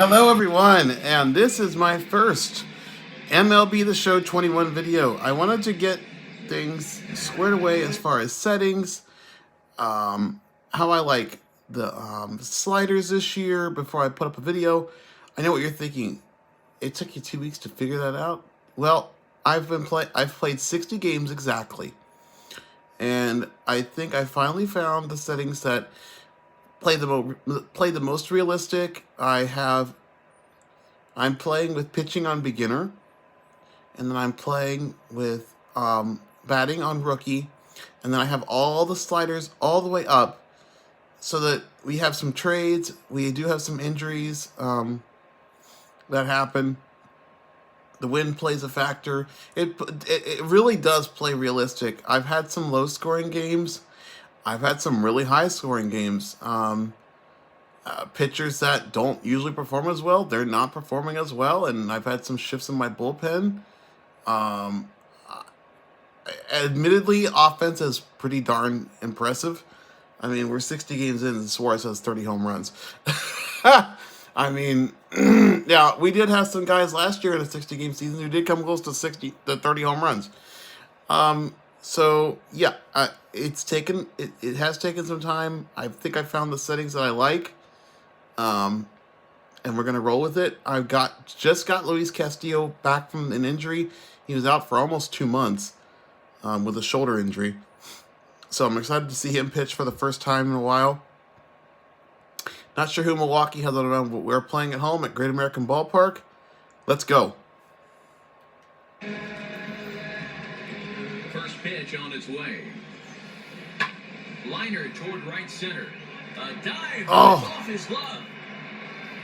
Hello, everyone, and this is my first MLB The Show 21 video. I wanted to get things squared away as far as settings, how I like the sliders this year before I put up a video. I know what you're thinking. It took you 2 weeks to figure that out? Well, I've played 60 games exactly, and I think I finally found the settings that play the most realistic. I'm playing with pitching on beginner, and then I'm playing with batting on rookie, and then I have all the sliders all the way up, so that we have some trades. We do have some injuries that happen. The wind plays a factor. It really does play realistic. I've had some low scoring games. I've had some really high scoring games. Pitchers that don't usually perform as well, they're not performing as well, and I've had some shifts in my bullpen. Admittedly, offense is pretty darn impressive. I mean, we're 60 games in, and Suarez has 30 home runs. I mean, yeah, we did have some guys last year in a 60-game season who did come close to 30 home runs. So yeah, it has taken some time. I think I found the settings that I like, and we're gonna roll with it. Just got Luis Castillo back from an injury. He was out for almost 2 months with a shoulder injury, so I'm excited to see him pitch for the first time in a while. Not sure who Milwaukee has on around, but we're playing at home at Great American Ballpark. Let's go. First pitch on its way. Liner toward right center. A dive off his glove.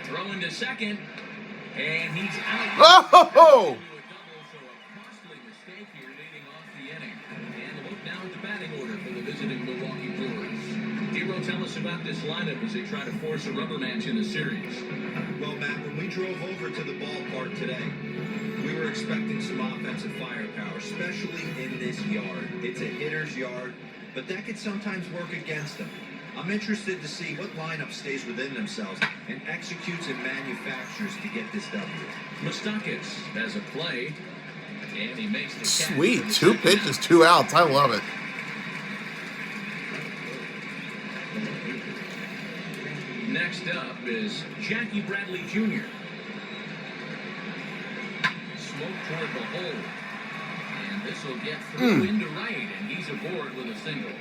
Throw into second, and he's out. Oh! So a costly mistake here leading off the inning. And look now at the batting order for the visiting Milwaukee Brewers. Hero, tell us about this lineup as they try to force a rubber match in the series. Well, Matt, when we drove over to the ballpark today, we were expecting some offensive firepower, especially in this yard. It's a hitter's yard, but that could sometimes work against them. I'm interested to see what lineup stays within themselves and executes and manufactures to get this W. Moustakas has a play, and he makes the catch. Sweet, 2 pitches, 2 outs. I love it. Next up is Jackie Bradley Jr. Smoke toward the hole. And this will get through into right, and he's aboard with a single.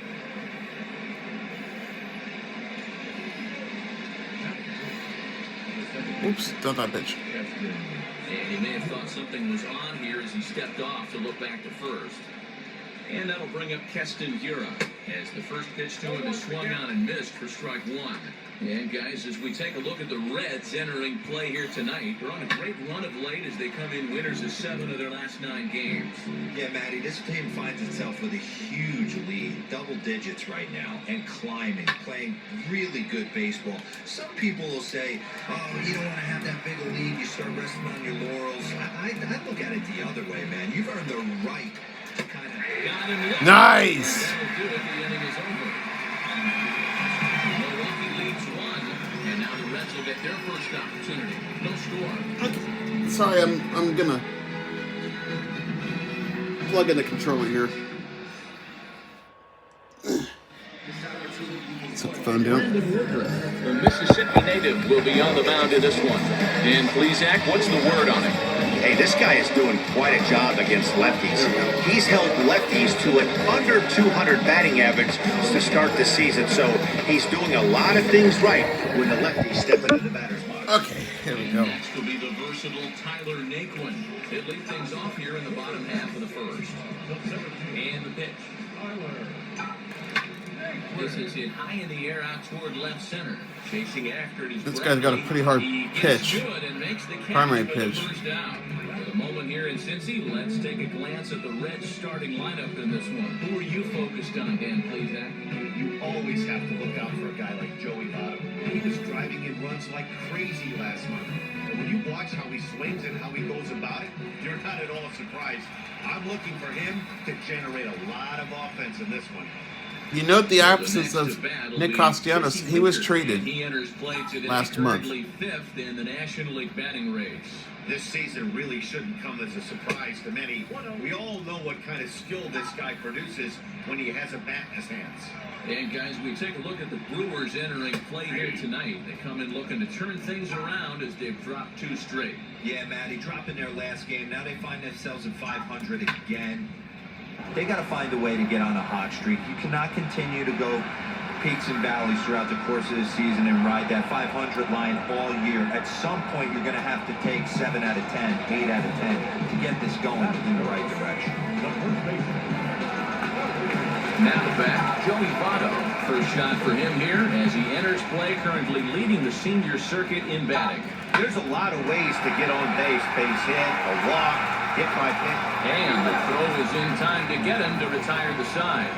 Oops, not that pitch. And he may have thought something was on here as he stepped off to look back to first. And that'll bring up Keston Hiura as the first pitch to him is swung on and missed for strike one. And guys, as we take a look at the Reds entering play here tonight, they're on a great run of late as they come in winners of 7 of their last 9 games. Yeah, Matty, this team finds itself with a huge lead, double digits right now, and climbing, playing really good baseball. Some people will say, oh, you don't want to have that big a lead, you start resting on your laurels. I look at it the other way, man. You've earned the right to kind of... Nice! Milwaukee leads 1, and now the Reds will get their first opportunity. No score. Okay. Sorry, I'm gonna plug in the controller here. Set the phone down. The Mississippi native will be on the mound in this one. Dan Plesac, what's the word on him? Hey, this guy is doing quite a job against lefties. He's held lefties to an under 200 batting average to start the season, so he's doing a lot of things right when the lefties step into the batter's box. Okay, here we go. Next will be the versatile Tyler Naquin. He'll lead things off here in the bottom half of the first. And the pitch. This is hit high in the air out toward left center. Chasing after it is This guy's got a pretty hard pitch. Primary pitch. For the moment here in Cincy, let's take a glance at the Reds starting lineup in this one. Who are you focused on, Dan Plesac? You always have to look out for a guy like Joey Votto. He was driving in runs like crazy last month. And when you watch how he swings and how he goes about it, you're not at all surprised. I'm looking for him to generate a lot of offense in this one. You note the absence of Nick Castellanos. He was traded He enters play today, last month. currently 5th in the National League batting race. This season really shouldn't come as a surprise to many. We all know what kind of skill this guy produces when he has a bat in his hands. And guys, we take a look at the Brewers entering play here tonight. They come in looking to turn things around as they've dropped 2 straight. Yeah, Matty, dropping their last game. Now they find themselves at 500 again. They got to find a way to get on a hot streak. You cannot continue to go peaks and valleys throughout the course of the season and ride that 500 line all year. At some point, you're going to have to take 7 out of 10, 8 out of 10 to get this going in the right direction. Now back, Joey Votto. First shot for him here as he enters play, currently leading the senior circuit in batting. There's a lot of ways to get on base. Base hit, a walk, hit by pitch. And the throw is in time to get him to retire the side.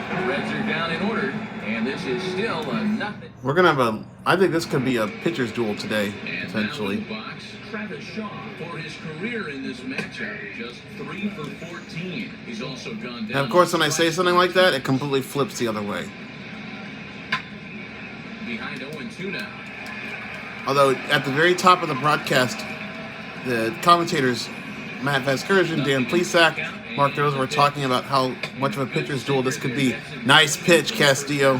The Reds are down in order, and this is still a nothing. We're going to have a... I think this could be a pitcher's duel today, And potentially. now in the box, Travis Shaw for his career in this matchup. Just 3 for 14. He's also gone down. And of course, when I say something like that, it completely flips the other way. Behind 0-2 now. Although, at the very top of the broadcast, the commentators, Matt Vaskursian, Dan Plesac, Mark Rose, were talking about how much of a pitcher's duel this could be. Nice pitch, Castillo.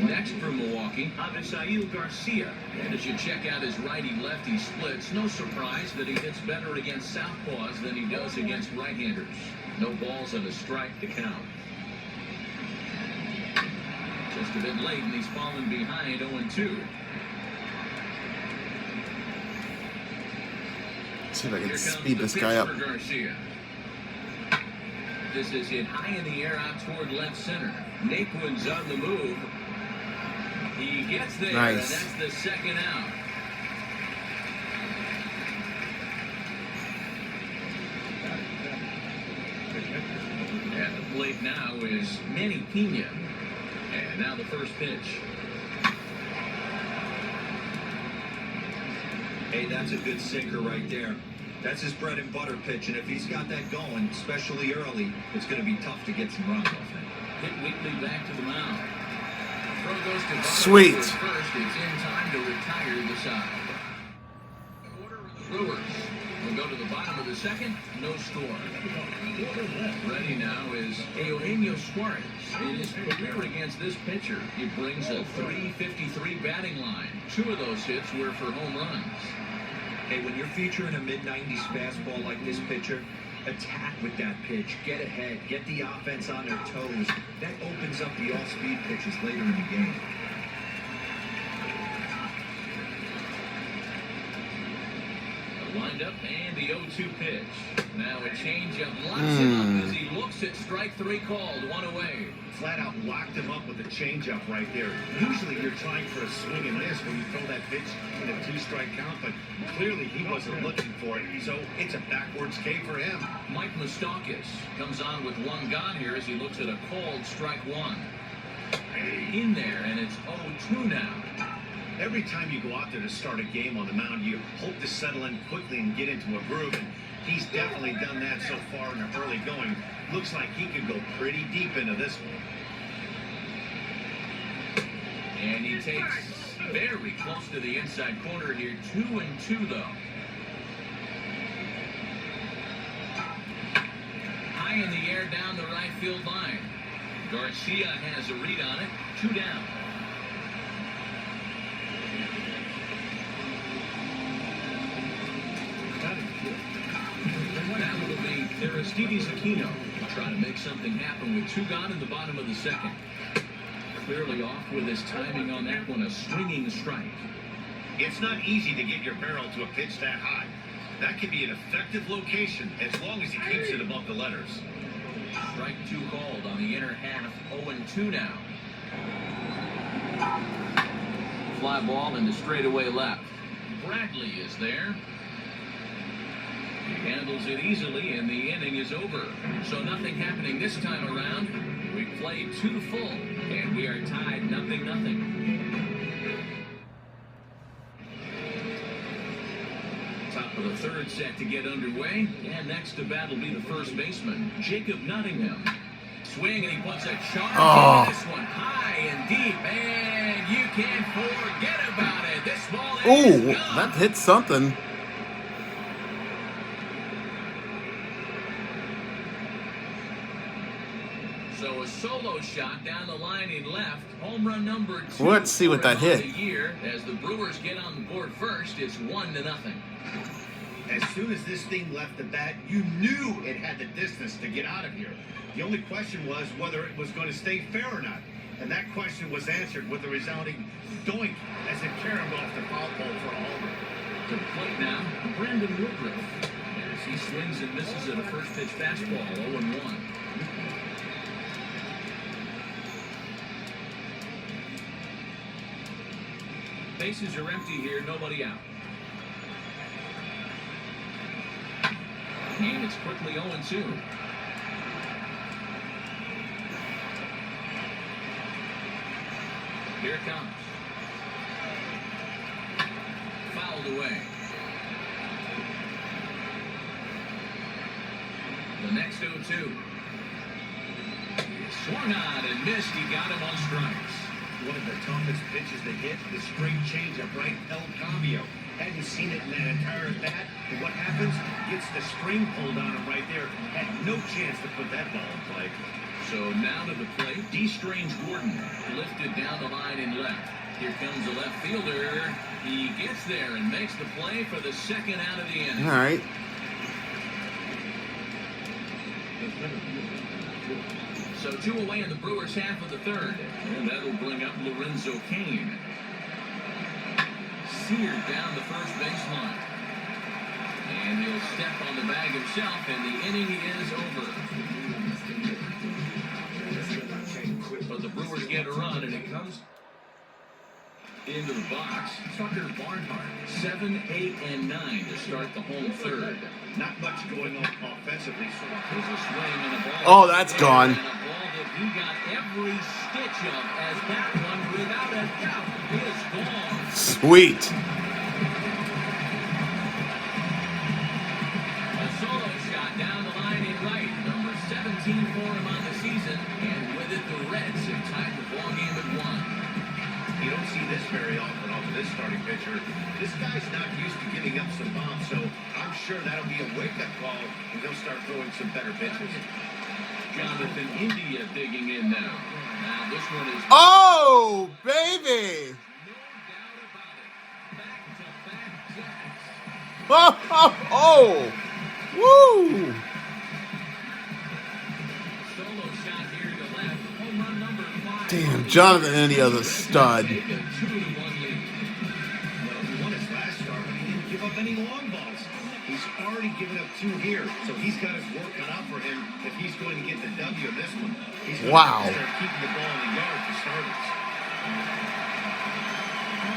Next for Milwaukee, Avisail Garcia. And as you check out his righty-lefty splits, no surprise that he hits better against southpaws than he does against right-handers. No balls and a strike to count. Just a bit late, and he's fallen behind 0-2. See if I Here can comes speed the this pitch guy up. for Garcia. This is hit high in the air out toward left center. Naquin's on the move. He gets there, Nice. and that's the second out. At the plate now is Manny Pena. And now the first pitch. Hey, that's a good sinker right there. That's his bread and butter pitch, and if he's got that going, especially early, it's going to be tough to get some runs off him. Hit weakly back to the mound. Throw goes to Sweet. First, it's in time to retire the side. Order of the Brewers will go to the bottom of the second. No score. Ready now is Eugenio Suarez. In his career against this pitcher, he brings a .353 batting line. 2 of those hits were for home runs. Hey, when you're featuring a mid-90s fastball like this pitcher, attack with that pitch, get ahead, get the offense on their toes. That opens up the off-speed pitches later in the game. Lined up and the 0-2 pitch. Now a changeup locks him up as he looks at strike 3 called. 1 away. Flat out locked him up with a changeup right there. Usually you're trying for a swing and miss when you throw that pitch in a 2-strike count, but clearly he wasn't looking for it, so it's a backwards K for him. Mike Moustakas comes on with 1 gone here as he looks at a called strike 1. In there, and it's 0-2 now. Every time you go out there to start a game on the mound, you hope to settle in quickly and get into a groove, and he's definitely done that so far in the early going. Looks like he could go pretty deep into this one. And he takes very close to the inside corner here. 2-2 though. High in the air down the right field line. Garcia has a read on it. 2 down. That will be Aristides Aquino trying to make something happen with 2 gone in the bottom of the second. Clearly off with his timing on that one, a swinging strike. It's not easy to get your barrel to a pitch that high. That can be an effective location as long as he keeps it above the letters. Strike 2 called on the inner half. 0-2 now. Fly ball into straightaway left. Bradley is there. He handles it easily, and the inning is over. So nothing happening this time around. We played 2 full, and we are tied 0-0. Top of the third set to get underway, and next to bat will be the first baseman, Jacob Nottingham. Swing, and he puts a charge into this one, high and deep, and you can't forget about it. This ball is gone. That hit something. So a solo shot down the line in left, home run number 2. Let's see what that hit. Year, as the Brewers get on the board first, it's 1-0. As soon as this thing left the bat, you knew it had the distance to get out of here. The only question was whether it was going to stay fair or not. And that question was answered with the resounding doink as it caromed off the foul pole for a homer. To the plate now, Brandon Woodruff. As he swings and misses at a first pitch fastball, 0-1. Bases are empty here, nobody out. And it's quickly 0-2. Here it comes. Fouled away. The next 0-2. Swung on and missed. He got him on strikes. One of the toughest pitches to hit, the straight changeup, right? El Cambio. Hadn't seen it in that entire bat. And what happens? Gets the string pulled on him right there. Had no chance to put that ball in play. So now to the plate, D. Strange Gordon lifted down the line in left. Here comes the left fielder. He gets there and makes the play for the second out of the inning. All right. So 2 away in the Brewers' half of the third. And that'll bring up Lorenzo Cain. Seared down the first baseline. And he'll step on the bag himself, and the inning is over. But the Brewers get a run, and it comes into the box. Tucker Barnhart, 7, 8, and 9 to start the home third. Not much going on offensively. There's a swing and a ball. Oh, that's gone. And a ball that he got every stitch of, as that one, without a doubt, is gone. Sweet. A solo shot down the line in right, number 17 for him on the season, and with it, the Reds have tied the ball game at 1. You don't see this very often off of this starting pitcher. This guy's not used to giving up some bombs, so I'm sure that'll be a wake-up call, and they'll start throwing some better pitches. Jonathan India digging in now. Now this one is... Oh, baby. No doubt about it. Back-to-back jacks. Oh. Woo. Solo shot here to left. Home run number 5. Damn, Jonathan India's a stud. Take a 2-1 lead. Well, he won his last start, but he didn't give up any long balls. He's already given up 2 here, so he's got his work cut out for him if he's going to get the W of this one. He's going to start keeping the ball in the yard for starters.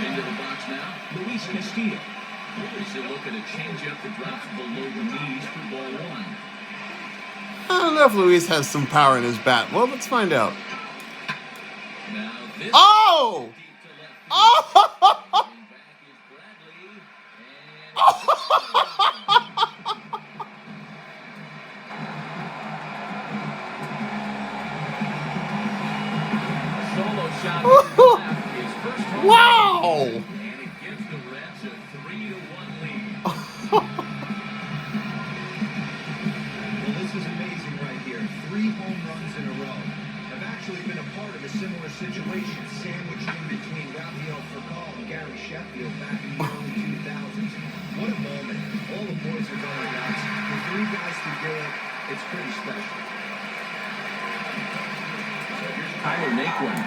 Into the box now, Luis Castillo. Here's a look at a changeup that drops below the knees for ball 1. I don't know if Luis has some power in his bat. Well, let's find out. Now this Oh! deep to left field. Oh! Back is Bradley, a solo shot here to left. His first home run. Wow! And it gives the Reds a 3-1 lead. Well, this is amazing right here. 3 home runs in a row. I've actually been a part of a similar situation, sandwiched in between Rafael Furcal and Gary Sheffield back in the early 2000s. What a moment. All the boys are going nuts. For 3 guys to do it, it's pretty special. So here's Tyler Naquin.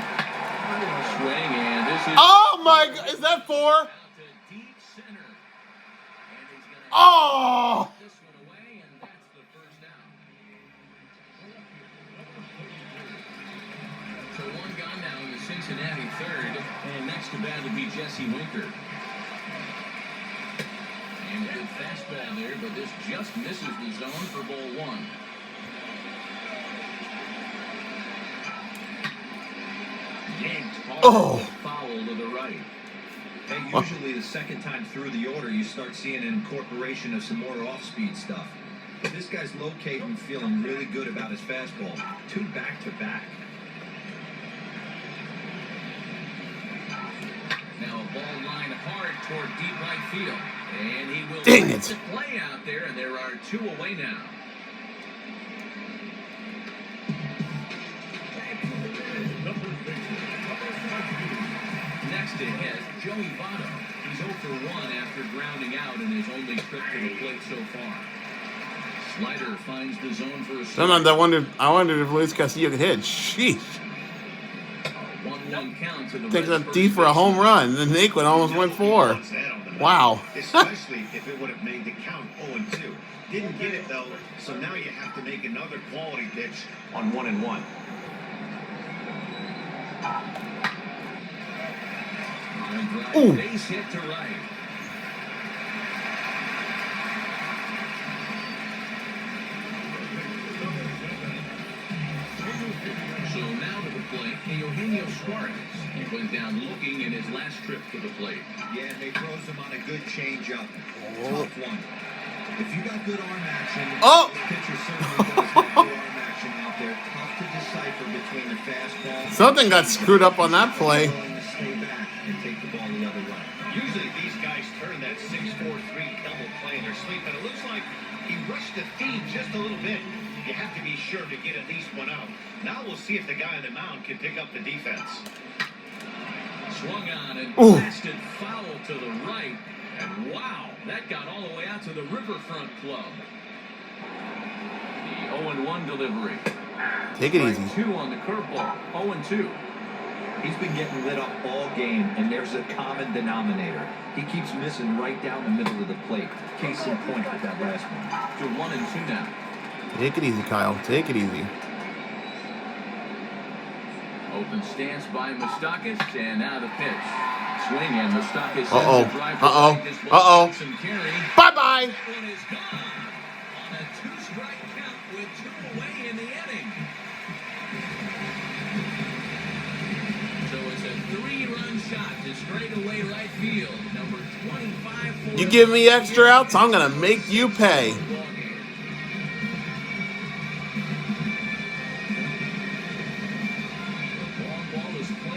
Swing, and this is Oh my God! Is that 4? out to deep center. And he's gonna Oh! this one away, and that's the first down. So 1 gone now in the Cincinnati third, and next to bat will be Jesse Winker. And a good fastball there, but this just misses the zone for ball 1. Yanked hard. Oh. Foul to the right. Hey, usually the second time through the order, you start seeing an incorporation of some more off-speed stuff. But this guy's locating, feeling really good about his fastball. 2 back-to-back. Now a ball line hard toward deep right field. And he will Dang make it. the play out there, and there are 2 away now. Next it has Joey Votto. He's 0 for 1 after grounding out in his only trip to the plate so far. Slider finds the zone for a Sometimes I wondered if Luis Castillo could hit. Sheesh. 1-1 count to the Takes Reds' up D for a first home run. And Naquin almost went 4. Wow. Especially if it would have made the count 0-2. Didn't get it though, so now you have to make another quality pitch on 1-1. Ooh. Base hit to right. So now to the plate, Eugenio Suarez. He went down looking in his last trip to the plate. Yeah, and they throws him on a good changeup. Tough one. If you got good arm action, Oh! this pitcher certainly does have good arm action out there. Tough to decipher between the fastball. Something got screwed up on that play. Willing to stay back and take the ball the other way. Usually these guys turn that 6-4-3 double play in their sleep, but it looks like he rushed the feed just a little bit. You have to be sure to get at least one out. Now we'll see if the guy on the mound can pick up the defense. Swung on and Ooh. blasted foul to the right. And wow, that got all the way out to the Riverfront Club. The 0-1 delivery. Take it easy. 2 on the curveball. 0-2. He's been getting lit up all game, and there's a common denominator. He keeps missing right down the middle of the plate. Case in point with that last one. To 1-2 now. Take it easy, Kyle. Take it easy. Open stance by Moustakas, and now the pitch. Swing, and Moustakas Uh-oh. sends a drive to Uh-oh. right. This one Uh-oh. stops and carry. Bye-bye. That one is gone on a 2-strike count with 2 away in the inning. So it's a 3-run shot to straightaway right field. Number 25 for You give me extra outs, I'm going to make you pay.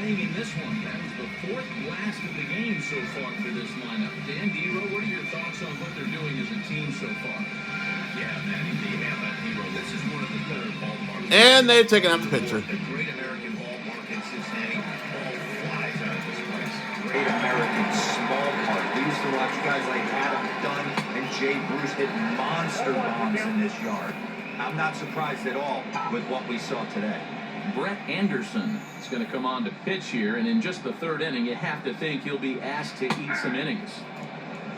In this one, that was the 4th blast of the game so far for this lineup. Dan Dero, what are your thoughts on what they're doing as a team so far? Yeah, Manny, they have that hero. This is one of the better ballparks. And they've taken out the pitcher. The Great American Ballpark in Cincinnati. All flies out of this place. Great American small park. We used to watch guys like Adam Dunn and Jay Bruce hit monster bombs in this yard. I'm not surprised at all with what we saw today. Brett Anderson is going to come on to pitch here, and in just the 3rd inning, you have to think he'll be asked to eat some innings.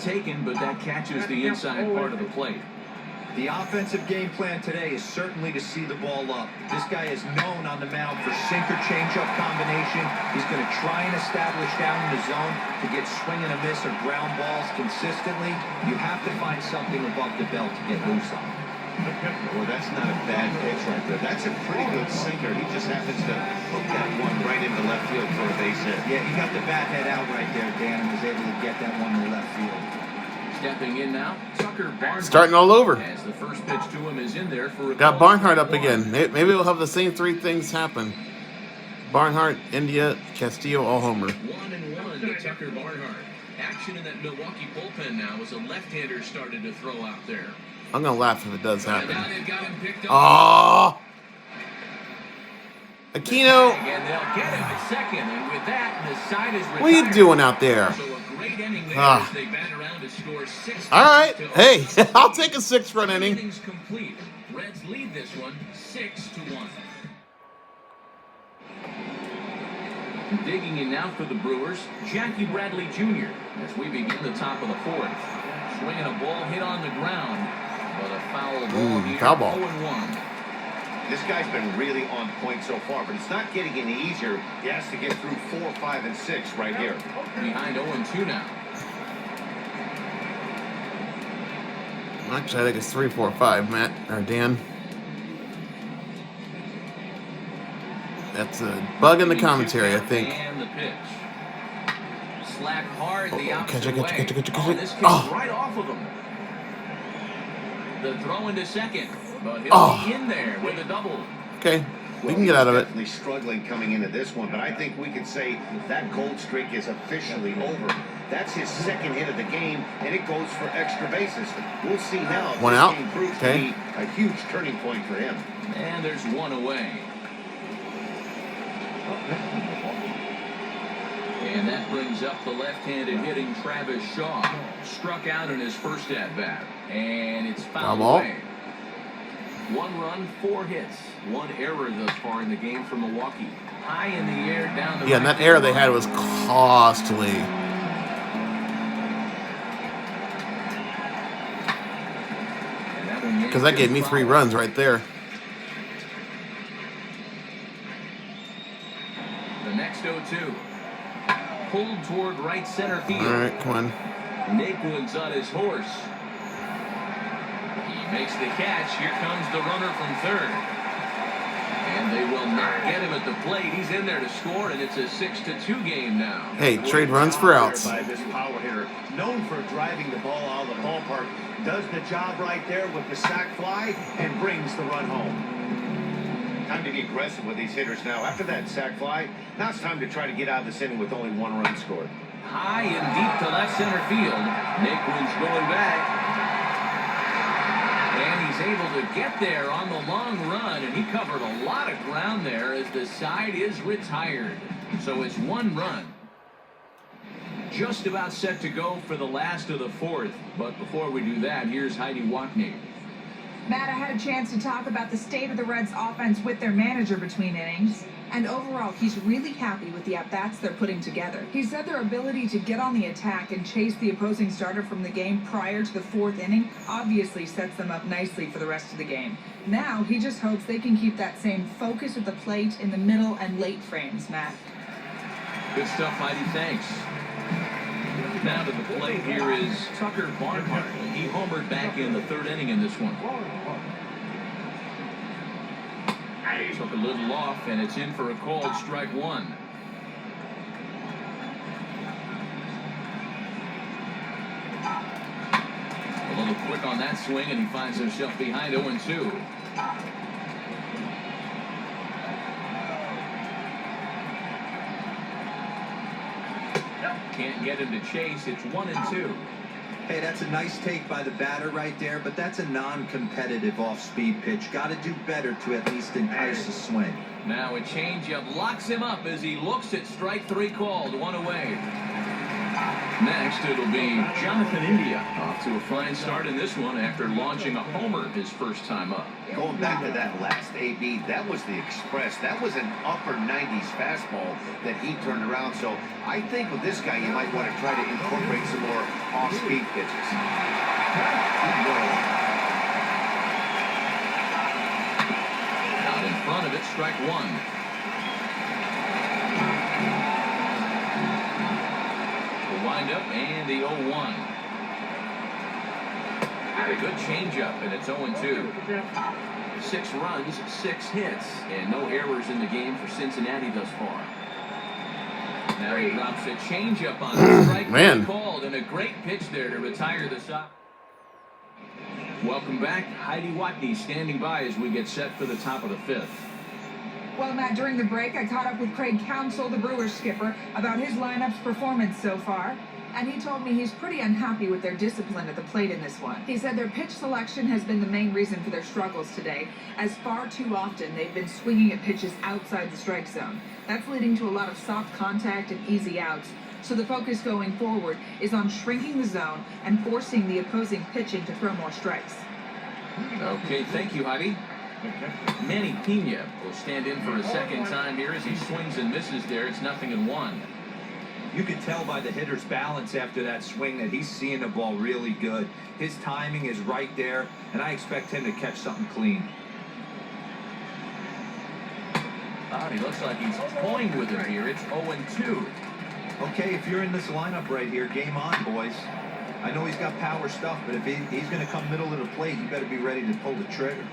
Taken, but that catches the inside part of the plate. The offensive game plan today is certainly to see the ball up. This guy is known on the mound for sinker changeup combination. He's going to try and establish down in the zone to get swing and a miss or ground balls consistently. You have to find something above the belt to get loose on. Well, that's not a bad pitch right there. That's a pretty good sinker. He just happens to hook that one right into left field for a base hit. Yeah, he got the bat head out right there, Dan, and was able to get that one to left field. Stepping in now, Tucker Barnhart. Starting all over. As the first pitch to him is in there for a Got call. Barnhart up again. Maybe we'll have the same 3 things happen. Barnhart, India, Castillo, all homer. 1-1 to Tucker Barnhart. Action in that Milwaukee bullpen now as a left-hander started to throw out there. I'm going to laugh if it does And happen. now they've got him picked up. Oh! Aquino, And they'll get him at second, and with that, the side is retired. what are you doing out there? So a great inning there Ah. as they bat around to score 6. All right. Hey, I'll take a 6-run inning. Innings complete. Reds lead this one 6-1. Digging in now for the Brewers, Jackie Bradley Jr. as we begin the top of the 4th. Swinging a ball hit on the ground, but a foul ball here. Foul ball. 0-1. This guy's been really on point so far, but it's not getting any easier. He has to get through 4, 5, and 6 right here. Behind 0-2 now. Actually, I think it's 3, 4, 5, Matt, or Dan. That's a bug in the commentary, I think. And the pitch. slack hard the opposite Catch way. it. Oh, this came right off of him. The throw into second, but he'll be in there with a double. Okay, we can get out of it. Definitely struggling coming into this one, but I think we can say that cold streak is officially over. That's his second hit of the game, and it goes for extra bases. We'll see now if One this out. game proves to be a huge turning point for him. And there's one away. And that brings up the left-handed hitting Travis Shaw. Struck out in his first at-bat. And it's fouled away. 1 run, 4 hits. 1 error thus far in the game for Milwaukee. High in the air, down the Yeah, and that error they had was costly. Because that gave me 3 runs right there. The next 0-2. Pulled toward right center field. All right, come on. Naquin's on his horse. He makes the catch. Here comes the runner from third. And they will not get him at the plate. He's in there to score, and it's a 6-2 game now. Hey, trade runs for outs. By this power hitter, known for driving the ball out of the ballpark, does the job right there with the sac fly and brings the run home. Time to be aggressive with these hitters now. After that sac fly, now it's time to try to get out of this inning with only 1 run scored. High and deep to left center field. Naquin's going back. And he's able to get there on the long run, and he covered a lot of ground there as the side is retired. So it's 1 run. Just about set to go for the last of the 4th. But before we do that, here's Heidi Watney. Matt, I had a chance to talk about the state of the Reds offense with their manager between innings. And overall, he's really happy with the at-bats they're putting together. He said their ability to get on the attack and chase the opposing starter from the game prior to the 4th inning obviously sets them up nicely for the rest of the game. Now, he just hopes they can keep that same focus at the plate in the middle and late frames, Matt. Good stuff, Heidi. Thanks. Now to the plate here is Tucker Barnhart. He homered back in the 3rd inning in this one. Took a little off, and it's in for a called strike 1. A little quick on that swing, and he finds himself behind 0-2. Can't get him to chase. It's 1-2. Hey, that's a nice take by the batter right there, but that's a non-competitive off-speed pitch. Got to do better to at least entice a swing. Now a changeup locks him up as he looks at strike 3 called. 1 away. Next, it'll be Jonathan India off to a fine start in this one after launching a homer his first time up. Going back to that last AB, that was the express. That was an upper 90s fastball that he turned around. So I think with this guy, you might want to try to incorporate some more off-speed pitches. Out in front of it, strike 1. Wind up and the 0-1. Had a good changeup, and it's 0-2. 6 runs, 6 hits, and no errors in the game for Cincinnati thus far. Now he drops a changeup on the strike. Man. Called, and a great pitch there to retire the side. Welcome back. Heidi Watney standing by as we get set for the top of the 5th. Well, Matt, during the break, I caught up with Craig Counsell, the Brewers skipper, about his lineup's performance so far. And he told me he's pretty unhappy with their discipline at the plate in this one. He said their pitch selection has been the main reason for their struggles today, as far too often they've been swinging at pitches outside the strike zone. That's leading to a lot of soft contact and easy outs. So the focus going forward is on shrinking the zone and forcing the opposing pitching to throw more strikes. Okay, thank you, Heidi. Manny Pena will stand in for a second time here as he swings and misses there. It's 0-1. You can tell by the hitter's balance after that swing that he's seeing the ball really good. His timing is right there, and I expect him to catch something clean. He looks like he's toying with him here. It's 0-2. Okay, if you're in this lineup right here, game on, boys. I know he's got power stuff, but if he's going to come middle of the plate, you better be ready to pull the trigger.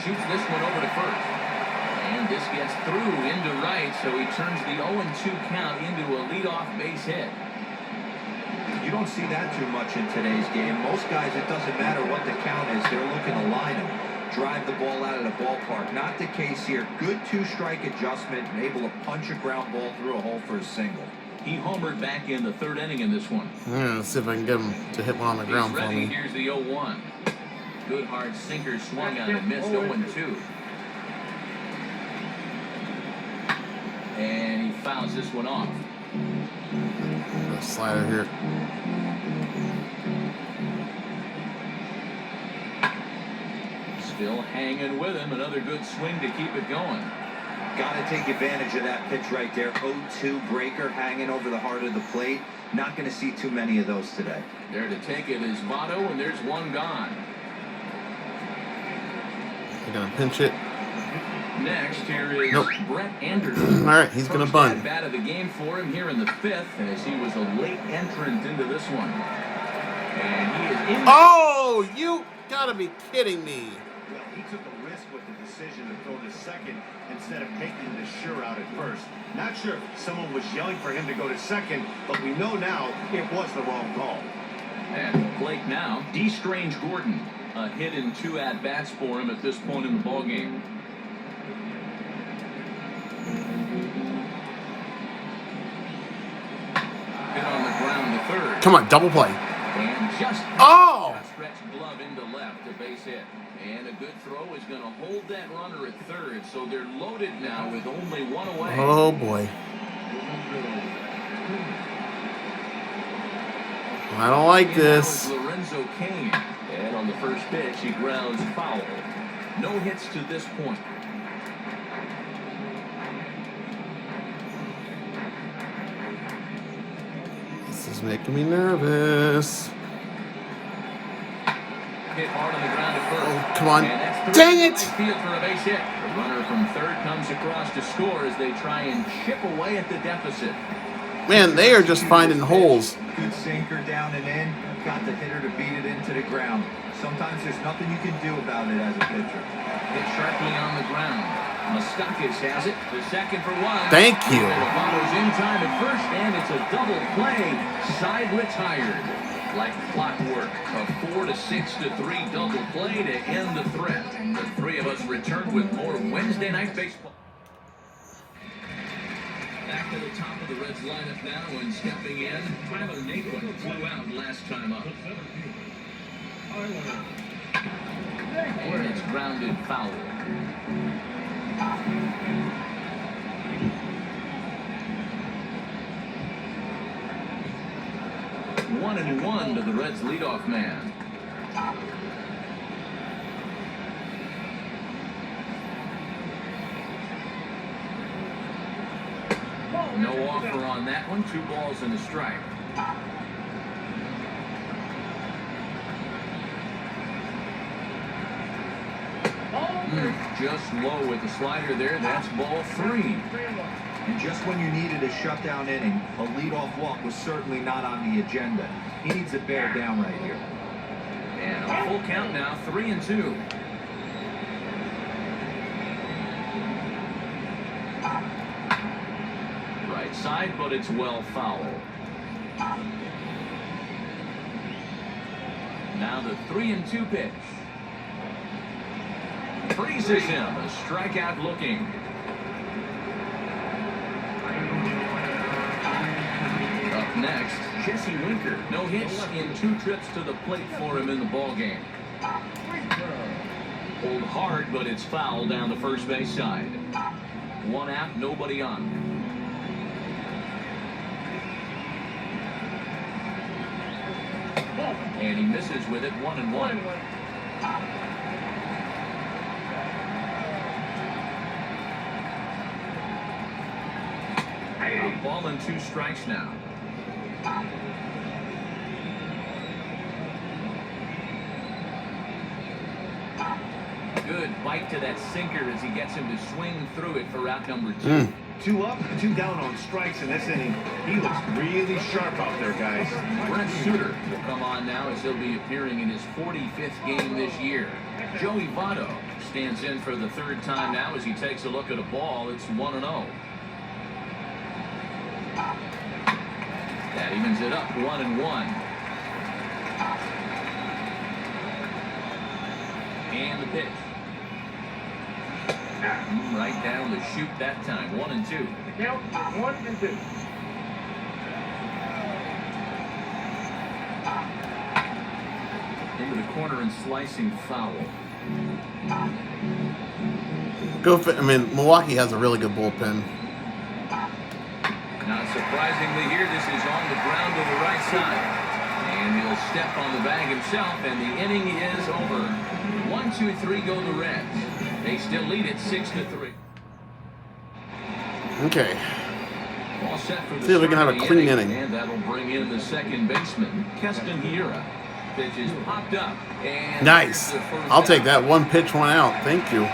Shoots this one over to first. And this gets through into right, so he turns the 0-2 count into a leadoff base hit. You don't see that too much in today's game. Most guys, it doesn't matter what the count is. They're looking to line them, drive the ball out of the ballpark. Not the case here. Good two-strike adjustment and able to punch a ground ball through a hole for a single. He homered back in the third inning in this one. Let's see if I can get him to hit one on the ground He's for ready. me. Here's the 0-1. Good hard sinker swung on and missed. 0-2. And he fouls this one off. A slider here. Still hanging with him. Another good swing to keep it going. Got to take advantage of that pitch right there. 0-2 breaker hanging over the heart of the plate. Not going to see too many of those today. There to take it is Votto, and there's one gone. They're going to pinch it. Next, here is Nope. Brett Anderson. All right, he's going to First bunt. at-bat of the game for him here in the fifth, as he was a late entrant into this one. And he is in. Oh, you got to be kidding me. Well, he took a risk with the decision to throw to second instead of taking the sure out at first. Not sure if someone was yelling for him to go to second, but we know now it was the wrong call. At the plate now, D. Strange Gordon. A hit in 2 at-bats for him at this point in the ballgame. Hit on the ground to third. Come on, double play. And just Oh! stretched glove into left, a base hit. And a good throw is going to hold that runner at third, so they're loaded now with only one away. Oh, boy. I don't like this. Now is Lorenzo Cain. And on the first pitch, he grounds foul. No hits to this point. This is making me nervous. Hit hard on the ground at first. Oh, come on. And that's Dang it! right field for a base hit. The runner from third comes across to score as they try and chip away at the deficit. Man, they are just finding holes. Good sinker down and in. Got the hitter to beat it into the ground. Sometimes there's nothing you can do about it as a pitcher. Hit sharply on the ground. Mustakis has it. The second for one. Thank you. Follows in time at first, and it's a double play. Side retired. Like clockwork, a 4-6-3 double play to end the threat. The three of us return with more Wednesday Night Baseball. Back to the top of the Reds lineup now, and stepping in, Tyler Naquin flew out last time up. And it's grounded foul. One and one to the Reds leadoff man. No offer on that one. 2 balls and a strike. Just low with the slider there. That's ball 3. And just when you needed a shutdown inning, a leadoff walk was certainly not on the agenda. He needs to bear down right here. And a full count now, 3-2. Right side, but it's well foul. Now the 3-2 pitch. Freezes him, a strikeout looking. Up next, Jesse Winker. No hits in 2 trips to the plate for him in the ballgame. Pulled hard, but it's foul down the first base side. 1 out, nobody on. And he misses with it, 1-1. A ball and 2 strikes now. Good bite to that sinker as he gets him to swing through it for out number 2. 2 up, 2 down on strikes in this inning. He looks really sharp out there, guys. Brent Suter will come on now as he'll be appearing in his 45th game this year. Joey Votto stands in for the third time now as he takes a look at a ball. It's 1-0. That evens it up 1-1. And the pitch. Right down the chute that time. 1-2. The count is 1-2. Into the corner and slicing foul. Milwaukee has a really good bullpen. Not surprisingly here, this is on the ground to the right side. And he'll step on the bag himself, and the inning is over. 1-2-3 go the Reds. They still lead it 6-3. Okay. All set for the See if we can have a clean inning. And that'll bring in the second baseman, Keston Hiura. Pitch is popped up. And Nice. I'll take that. One pitch, one out. Thank you.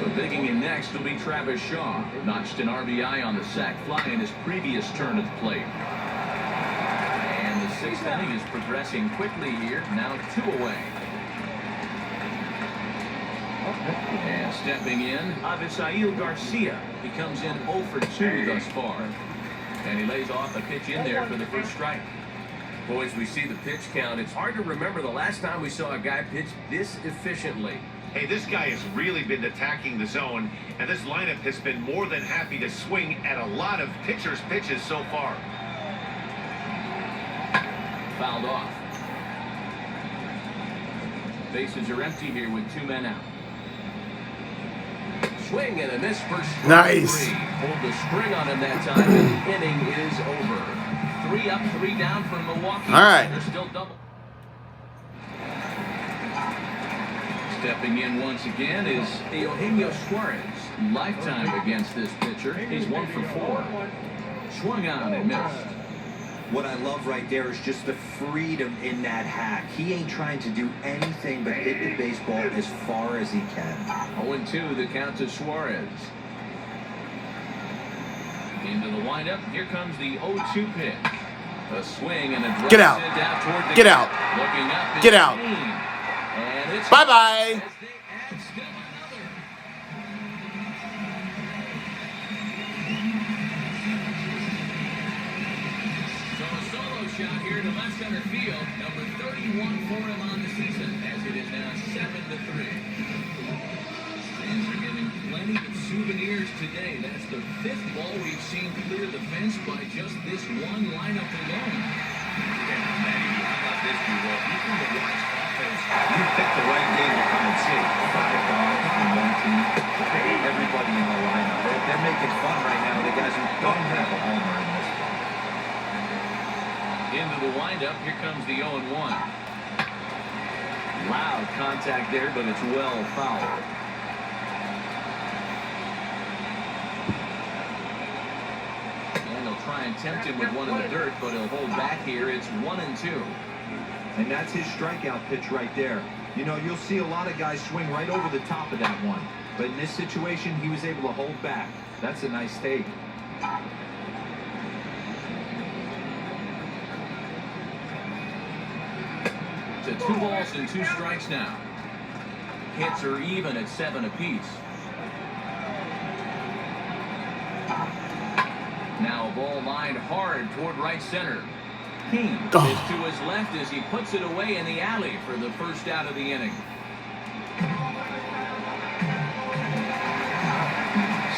So digging in next will be Travis Shaw. Notched an RBI on the sac fly in his previous turn at the plate. And the sixth inning is progressing quickly here. Now 2 away. And stepping in, Avisail Garcia. He comes in 0 for 2 thus far. And he lays off a pitch in there for the first strike. Boys, we see the pitch count. It's hard to remember the last time we saw a guy pitch this efficiently. Hey, this guy has really been attacking the zone, and this lineup has been more than happy to swing at a lot of pitchers' pitches so far. Fouled off. Bases are empty here with 2 men out. Swing and a miss for strike Nice. 3. Pulled the string on him that time, and the inning is over. 3 up, 3 down for Milwaukee. All right. They're still double. Stepping in once again is Eugenio Suarez. Lifetime against this pitcher. He's 1 for 4. Swung on and missed. What I love right there is just the freedom in that hack. He ain't trying to do anything but hit the baseball as far as he can. 0-2 the count to Suarez. Into the windup. Here comes the 0-2 pitch. A swing and a drive. Get out. Down toward the Get gap. out. Looking up is Get out. Kane. And it's Bye-bye. as they add still another. So a solo shot here to left center field. Number 31 for him on the season, as it is now 7-3. Fans are getting plenty of souvenirs today. That's the 5th ball we've seen clear the fence by just this one lineup alone. You picked the right game to come and see. 5 guys from one team. Everybody in the lineup. They're making fun right now. The guys who don't have a homer in this one. Into the windup, here comes the 0-1. Loud contact there, but it's well fouled. And they'll try and tempt him with one in the dirt, but he'll hold back here. It's 1-2. And that's his strikeout pitch right there. You know, you'll see a lot of guys swing right over the top of that one. But in this situation, he was able to hold back. That's a nice take. To 2 balls and 2 strikes now. Hits are even at 7 apiece. Now a ball lined hard toward right center. King is to his left as he puts it away in the alley for the first out of the inning.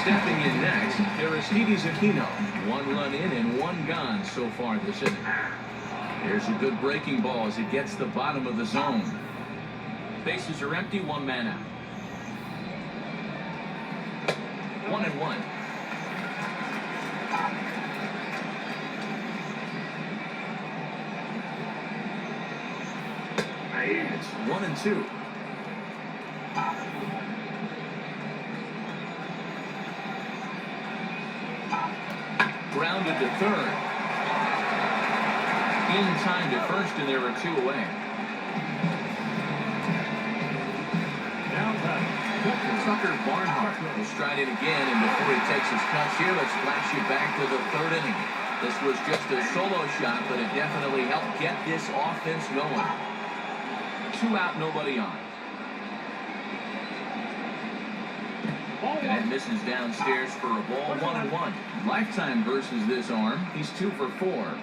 Stepping in next, Aristides Aquino. 1 run in and 1 gone so far this inning. There's a good breaking ball as it gets the bottom of the zone. Bases are empty, 1 man out. 1-1. It's 1-2. Grounded to third. In time to first, and there are 2 away. Tucker Barnhart will stride in again, and before he takes his cuts here, let's flash you back to the 3rd inning. This was just a solo shot, but it definitely helped get this offense going. 2 out, nobody on. And that misses downstairs for a ball. 1-1. Lifetime versus this arm. He's 2 for 4.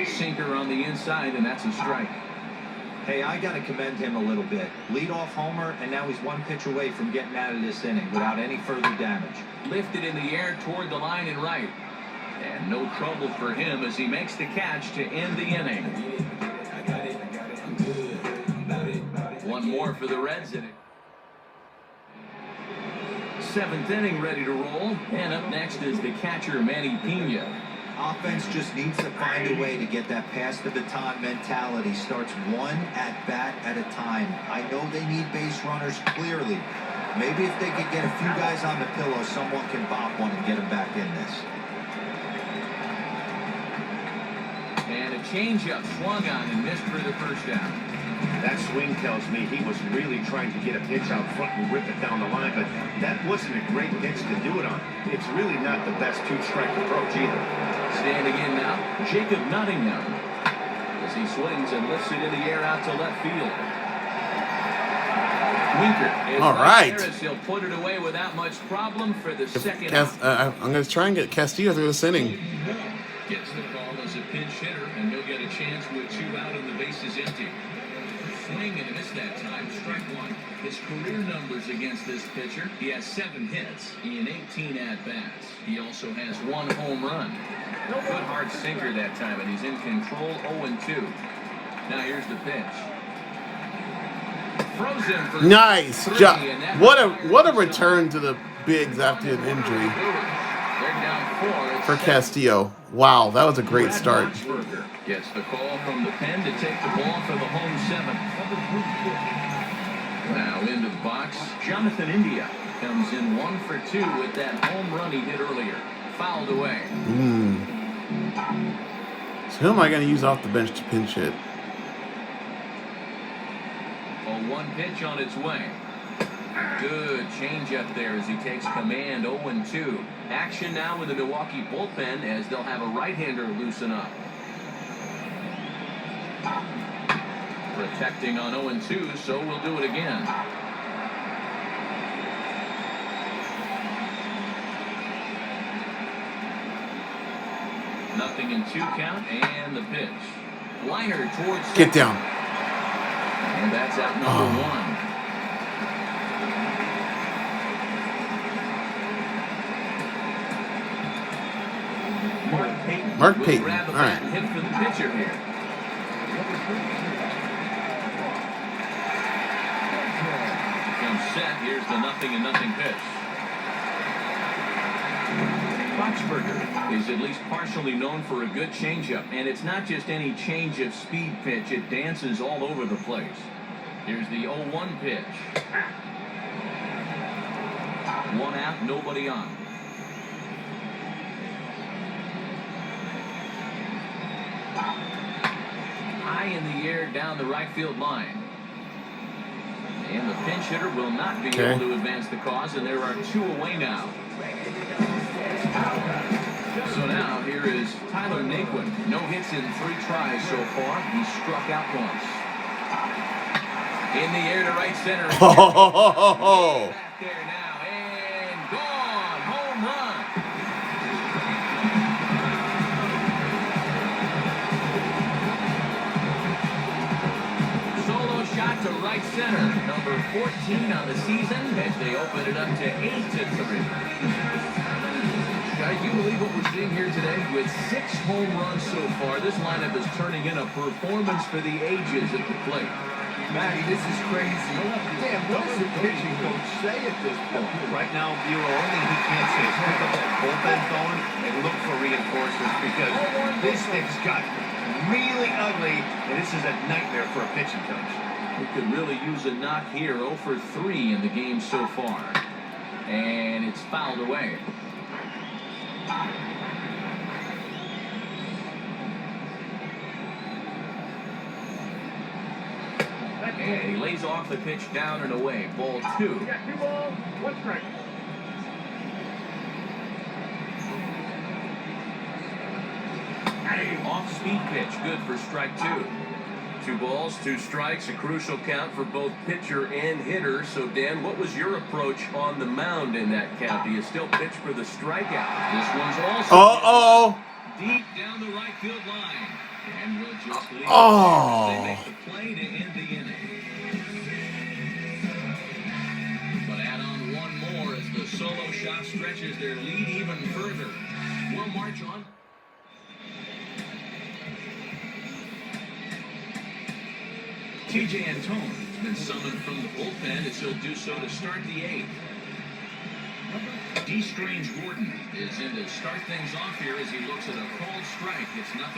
Sinker on the inside, and that's a strike. Hey, I got to commend him a little bit. Leadoff homer, and now he's 1 pitch away from getting out of this inning without any further damage. Lifted in the air toward the line and right. And no trouble for him as he makes the catch to end the inning. 1 more for the Reds in it. 7th inning ready to roll. And up next is the catcher, Manny Pena. Offense just needs to find a way to get that pass the baton mentality. Starts 1 at-bat at a time. I know they need base runners clearly. Maybe if they could get a few guys on the pillow, someone can bop one and get them back in this. And a changeup swung on and missed for the first down. That swing tells me he was really trying to get a pitch out front and rip it down the line, but that wasn't a great pitch to do it on. It's really not the best 2-strike approach either. Standing in now, Jacob Nottingham, as he swings and lifts it in the air out to left field. Winker is all right. there as he'll put it away without much problem for the second out. I'm going to try and get Castillo through this inning. Gets the call as a pinch hitter, and he'll get a chance with 2 out and the bases empty. Swing and a miss that time, strike 1. His career numbers against this pitcher: he has 7 hits in 18 at-bats. He also has 1 home run. Good hard sinker that time, and he's in control. 0-2. Now here's the pitch. Throws him for Nice 3, job. and that What a return to the bigs after an injury They're down 4 for Castillo. Wow, that was a great start. Gets the call from the pen to take the ball for the home 7th. Now into the box, Jonathan India comes in 1 for 2 with that home run he hit earlier. Fouled away. So who am I going to use off the bench to pinch hit? A 1 pitch on its way. Good change up there as he takes command. 0-2. Action now with the Milwaukee bullpen as they'll have a right-hander loosen up. Protecting on 0-2, so we'll do it again. Nothing in 2 count, and the pitch. Liner towards center. Get down. And that's out number 1. Mark will Payton. grab a All bat right. and hit for the pitcher here. Comes set. Here's the 0-0 pitch. Boxberger is at least partially known for a good changeup, and it's not just any change of speed pitch. It dances all over the place. Here's the 0-1 pitch. 1 out, nobody on. High in the air down the right field line. And the pinch hitter will not be able to advance the cause, and there are 2 away now. So now here is Tyler Naquin. No hits in 3 tries so far. He struck out once. In the air to right center. Oh, Back there now and gone. Home run. Solo shot to right center. Number 14 on the season as they open it up to 8-3. Guys, you believe what we're seeing here today? With 6 home runs so far, this lineup is turning in a performance for the ages at the plate. Matty, this is crazy. Damn, what does the pitching coach say at this point? Right now, Bureau, only he can't say is pick up that bullpen phone and look for reinforcements because this thing's got really ugly, and this is a nightmare for a pitching coach. We could really use a knock here. 0 for 3 in the game so far. And it's fouled away. And he lays off the pitch down and away. Ball 2. You got 2 balls, 1 strike. off-speed pitch, good for strike 2. 2 balls, 2 strikes, a crucial count for both pitcher and hitter. So, Dan, what was your approach on the mound in that count? Do you still pitch for the strikeout? This one's also deep down the right field line. And we'll just leave they make the play to end the inning. But add on one more as the solo shot stretches their lead even further. We'll march on. TJ Antone has been summoned from the bullpen as he'll do so to start the 8th. D. Strange Gordon is in to start things off here as he looks at a called strike. It's 0-1.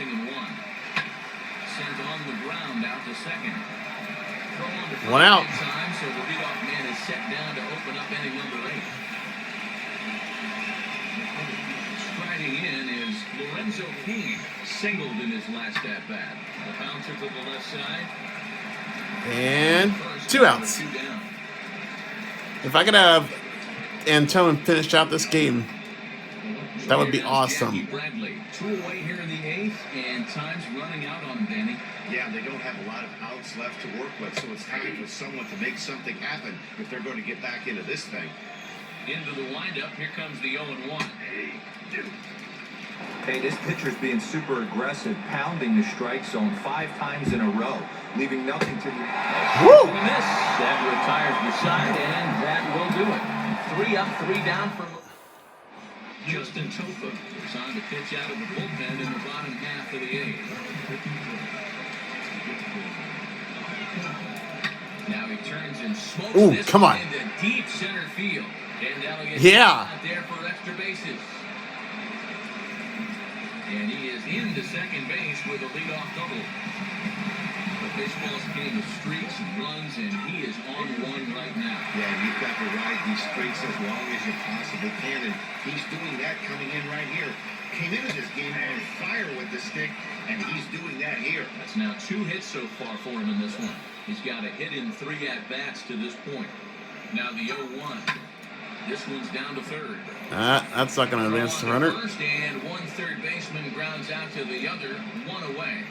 Sent on the ground out to second. Throw on to One out. Time, so the leadoff man is set down to open up inning number 8. Striding in is Lorenzo King, singled in his last at-bat. The bouncer to the left side. And 2 outs. If I could have Antone finish out this game, that would be awesome. Bradley, 2 away here in the 8th, and time's running out on Danny. Yeah, they don't have a lot of outs left to work with, so it's time for someone to make something happen if they're going to get back into this thing. Into the windup, here comes the 0-1. Hey, this pitcher's being super aggressive, pounding the strike zone 5 times in a row, leaving nothing to the... Woo! Miss. That retires the side, and that will do it. 3 up, 3 down from Justin Topa. Is on to pitch out of the bullpen in the bottom half of the 8th. Now he turns and smokes this come on. into deep center field. And Elliott Yeah. out there for extra bases. And he is into second base with a leadoff double. But baseball's a game of streaks and runs, and he is on one right now. Yeah, you've got to ride these streaks as long as you possibly can, and he's doing that coming in right here. Came into this game on fire with the stick, and he's doing that here. That's now 2 hits so far for him in this one. He's got a hit in 3 at-bats to this point. Now the 0-1. This one's down to third. That's not going to advance the runner. First, and 1 third baseman grounds out to the other, 1 away.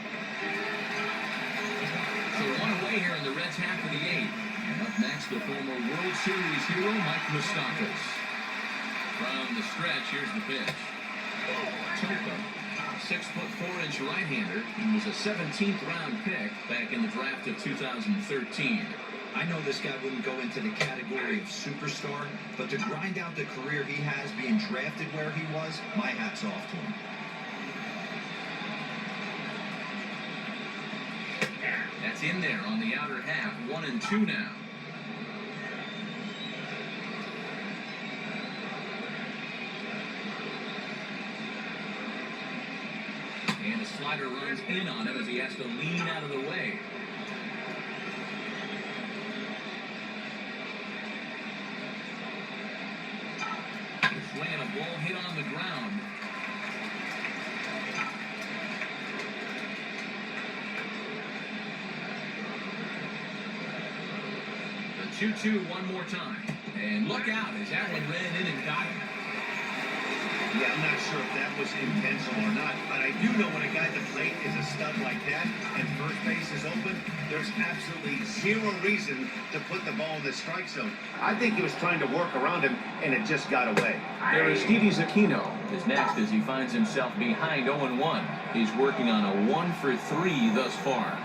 So 1 away here in the Reds half of the 8th. And up next, the former World Series hero, Mike Moustakas. From the stretch, here's the pitch. Topa, 6'4" right-hander. He was a 17th round pick back in the draft of 2013. I know this guy wouldn't go into the category of superstar, but to grind out the career he has being drafted where he was, my hat's off to him. That's in there on the outer half, 1-2 now. And a slider runs in on him as he has to lean out of the way. Swinging a ball hit on the ground. The 2-2 one more time. And look out as that one ran in and got him. Yeah, I'm not sure if that was intentional or not, but I do know when a guy at the plate is a stud like that and first base is open, there's absolutely 0 reason to put the ball in the strike zone. I think he was trying to work around him, and it just got away. Aristides Aquino is next as he finds himself behind 0-1. He's working on a 1 for 3 thus far.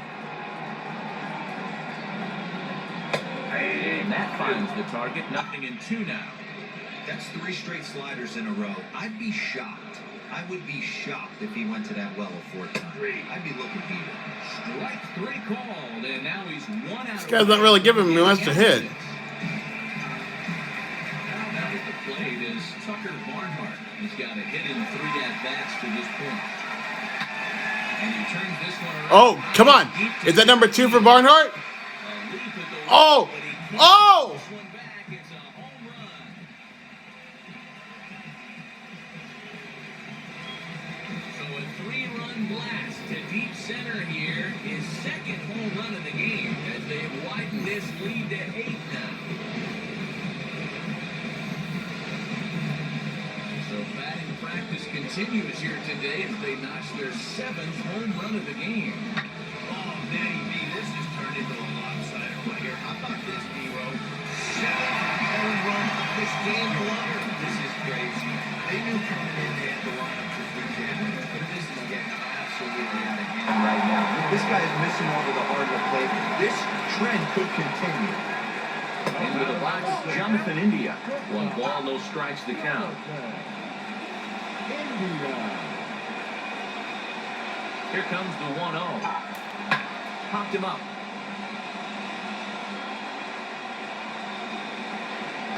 And that finds the target, 0-2 now. That's 3 straight sliders in a row. I'd be shocked. I would be shocked if he went to that well a 4th time. I'd be looking beat. Strike 3 called, and now he's 1 out. This guy's not really giving him much to hit. Now at the plate is Tucker Barnhart. He's got a hit in 3 at-bats to this point. And he turns this one around. Oh, come on. Is that number 2 for Barnhart? Oh! Oh! Blast to deep center here, his 2nd home run of the game as they have widened this lead to 8 now. So batting practice continues. continues here today as they notch their 7th home run of the game. Oh, Danny B, this has turned into a lopsided one here. How about this, D-Row? 7th home run of this game, Glover. This is crazy. They knew coming in they had to line up this weekend, but this is getting absolutely out of hand right now. This guy is missing over the heart of the plate. This trend could continue. Into the box, Jonathan India. 1 ball, no strikes to count. Here comes the 1-0. Popped him up.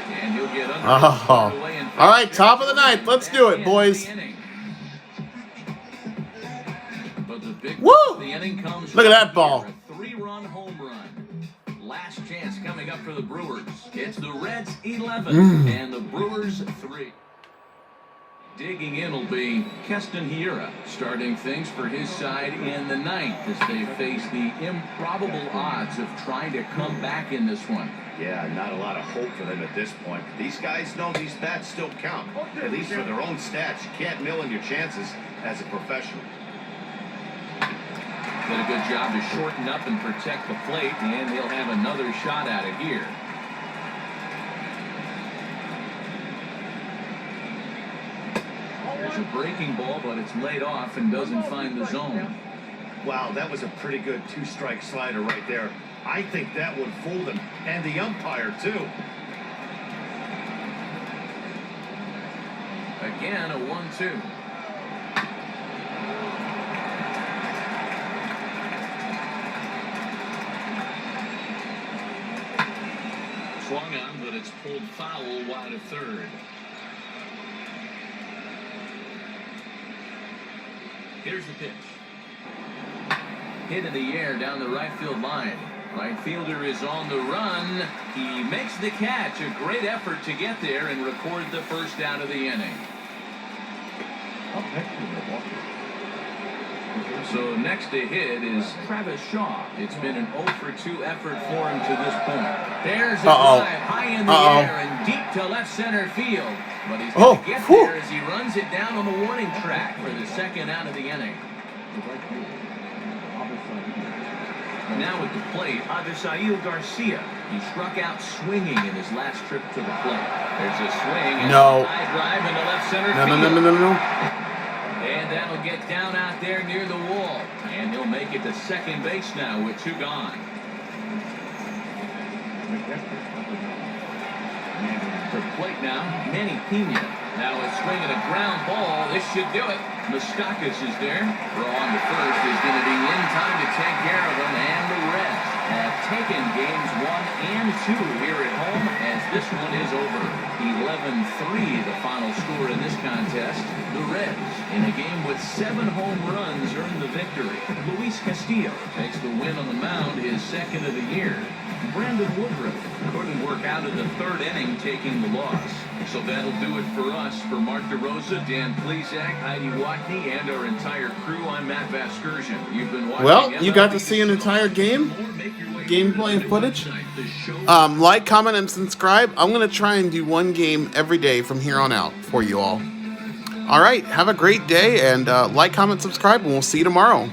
And he'll get under. Oh. All right, top of the ninth. Let's do it, boys. But the big Woo! The inning comes. Look at that ball. A 3-run home run. Last chance coming up for the Brewers. It's the Reds 11 and the Brewers 3. Digging in will be Keston Hiura, starting things for his side in the 9th as they face the improbable odds of trying to come back in this one. Yeah, not a lot of hope for them at this point. These guys know these bats still count, at least for their own stats. You can't mill in your chances as a professional. Did a good job to shorten up and protect the plate, and he'll have another shot out of here. There's a breaking ball, but it's laid off and doesn't find the zone. Wow, that was a pretty good 2-strike slider right there. I think that would fool them, and the umpire, too. Again, a 1-2. Swung on, but it's pulled foul wide of third. Here's the pitch. Hit in the air down the right field line. Right fielder is on the run. He makes the catch. A great effort to get there and record the first out of the inning. Up next to Milwaukee. So next to hit is Travis Shaw. It's been an 0-for-2 effort for him to this point. There's a drive high in the air and deep to left center field. But he's going to get there as he runs it down on the warning track for the second out of the inning. Now at the plate, Avisail Garcia. He struck out swinging in his last trip to the plate. There's a swing and a high drive into left center field. No. And that'll get down out there near the wall. And he'll make it to second base now with 2 gone. To the plate now, Manny Pena. Now a swing and a ground ball. This should do it. Moustakas is there. Throw on to first is going to be in time to take care of him. And the Reds have taken games 1 and 2 here at home as this one is over. 11-3 the final score in this contest. The Reds, in a game with 7 home runs, earned the victory. Luis Castillo takes the win on the mound, his 2nd of the year. Brandon Woodruff couldn't work out in the 3rd inning, taking the loss. So that'll do it for us. For Mark DeRosa, Dan Plesac, Heidi Watney, and our entire crew, I'm Matt Vasgersian. You've been watching. Well, you got to see an entire game, gameplay and footage. Like, comment, and subscribe. I'm going to try and do 1 game every day from here on out for you all. All right, have a great day, and like, comment, subscribe, and we'll see you tomorrow.